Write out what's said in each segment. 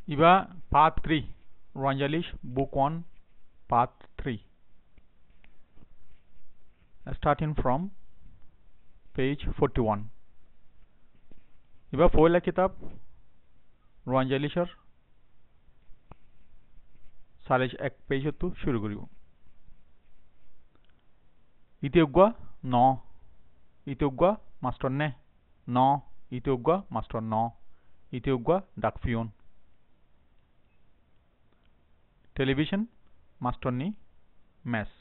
Iba part 3, Evangelisch book 1, part 3. Starting from page 41. Iba foila kitab Evangelischer সালেশ এক page তো শুরু করিব ইতিউগা ন ইতিউগা master নে ন ইতিউগা মাস্টার ন ইতিউগা ডাকফিয়ন টেলিভিশন মাস্টার নি মেস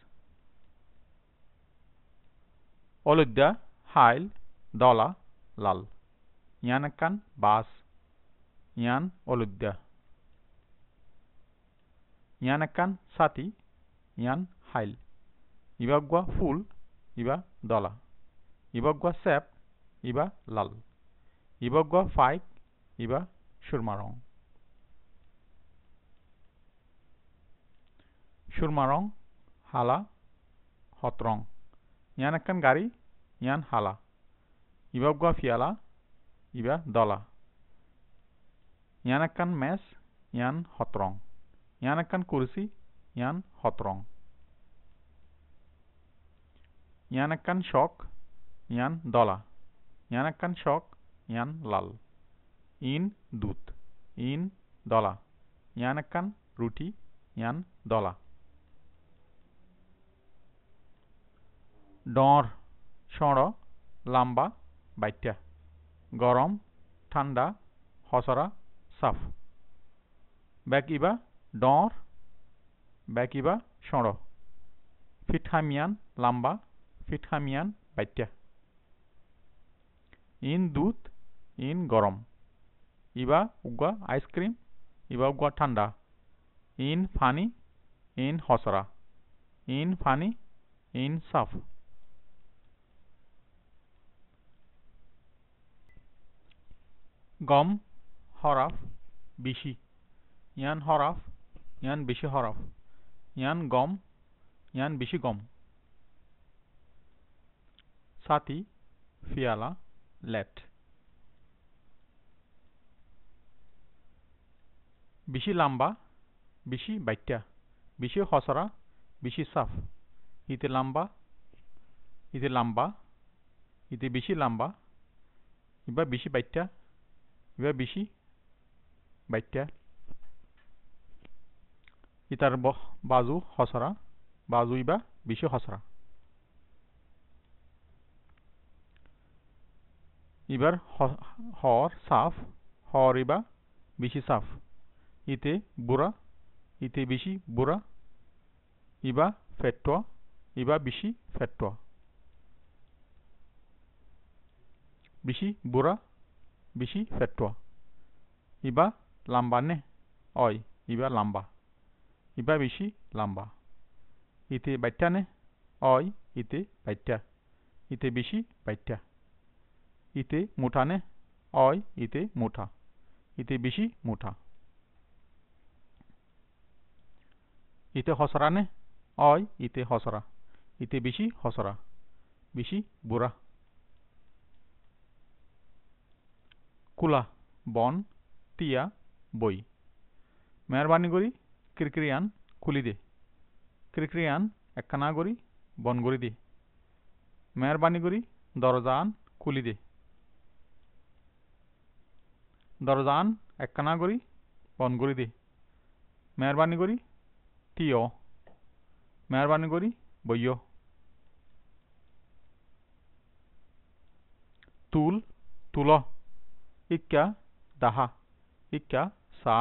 অলুদ্যা হাইল দলা লাল ইয়ানাকান বাস ইয়ান অলুদ্যা ইয়ানাকান সাতি ইয়ান হাইল ইবাগwa ফুল ইবা দলা ইবাগwa সেপ ইবা লাল ইবাগwa ফাইক ইবা সুরমা রং hala hot rong ইয়ানাকান গাড়ি ইয়ান hala ইবাগwa ফিয়ালা ইবা দলা ইয়ানাকান মেস ইয়ান hot rong ইয়ানাকান কুরসি ইয়ান hot rong ইয়ানাকান শক ইয়ান দলা ইয়ানাকান শক ইয়ান লাল ইন দুধ ইন দলা ইয়ানাকান রুটি ইয়ান দলা ডর সড় লাম্বা বাইত্যা গরম ঠান্ডা হসরা সাফ ব্যাক ইবা ডর ব্যাক ইবা সড় ফিটহামিয়ান লাম্বা ফিটহামিয়ান বাইত্যা ইন দুধ ইন গরম ইবা উগা আইসক্রিম ইবা উগা ঠান্ডা ইন ফানি ইন হসরা ইন ফানি ইন সাফ গম হরাফ বিশি ইয়ান হরাফ ইয়ান বিশি হরাফ ইয়ান গম ইয়ান বিশি গম সাতি ফিয়ালা লেট বিশি লাম্বা বিশি বাইত্যা বিশি হসরা বিশি সাফ ইতে লাম্বা ইতে বিশি লাম্বা ইবা বিশি বাইত্যা ইবা বিশি বাইত্যা ইতার বাজু হসরা বাজু ইবা বিশি হসরা ইবার হর সাফ হর ইবা বিশি সাফ ইতে বুড়া ইতে বিশি বুড়া ইবা ফেট্টোয়া ইবা বিশি ফেট্টোয়া বিশি বুড়া বিশি ফেট্টোয়া ইবা লাম্বা নে অয় ইবা লাম্বা ইবা বিশি লাম্বা ইতে বাইত্যা নে অয় ইতে বাইত্যা ইতে বিশি বাইত্যা ইতে মুঠা নে অয় ইতে মুঠা ইতে বিশি মুঠা ইতে হসরা নে অয় ইতে হসরা ইতে বিশি হসরা বিশি বুড়া কুলা বন তিয়া বই মেহরবানি করি ক্রিক্রিয়ান খুলি দে ক্রিক্রিয়ান একখানা করি বন করি দে মেহরবানি করি দরজান খুলি দে দরজান একখানা করি বন করি দে মেহরবানি করি টিও মেহরবানি করি বইয় তুল তুল ইক্কা দাহা ইক্কা সা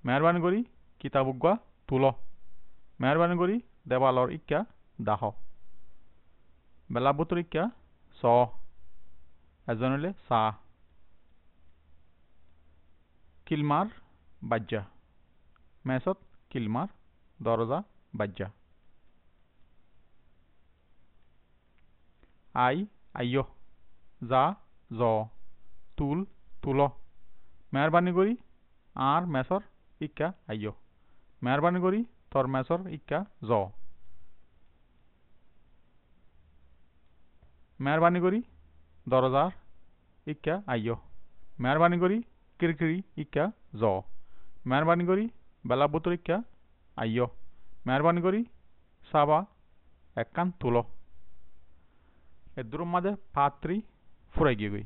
মেহরবানি করি কিতাবুগা তুল মেহরবানি করি দেওয়ালর ইক্কা দাহ বেলাবুতর ইক্কা স এজন হলে সা কিলমার বাজ্যা মেসত কিলমার দরজা বাজ্যা আই আইয় যা জ তুল তুল মেহরবানি করি আর মেসর ইক্কা আইয় মেহরবানি করি তোর মেসর ইক্কা জ মেহরবানি করি দরজার ইক্কা আইয় মেহরবানি করি কিরকিরি ইক্কা জ মেহরবানি করি বেলা বুতরিকা আইয় মেহরবানি করি সাবা একখান তুলো এর মাঝে পাত্রী ফুরাই গিয়ে গই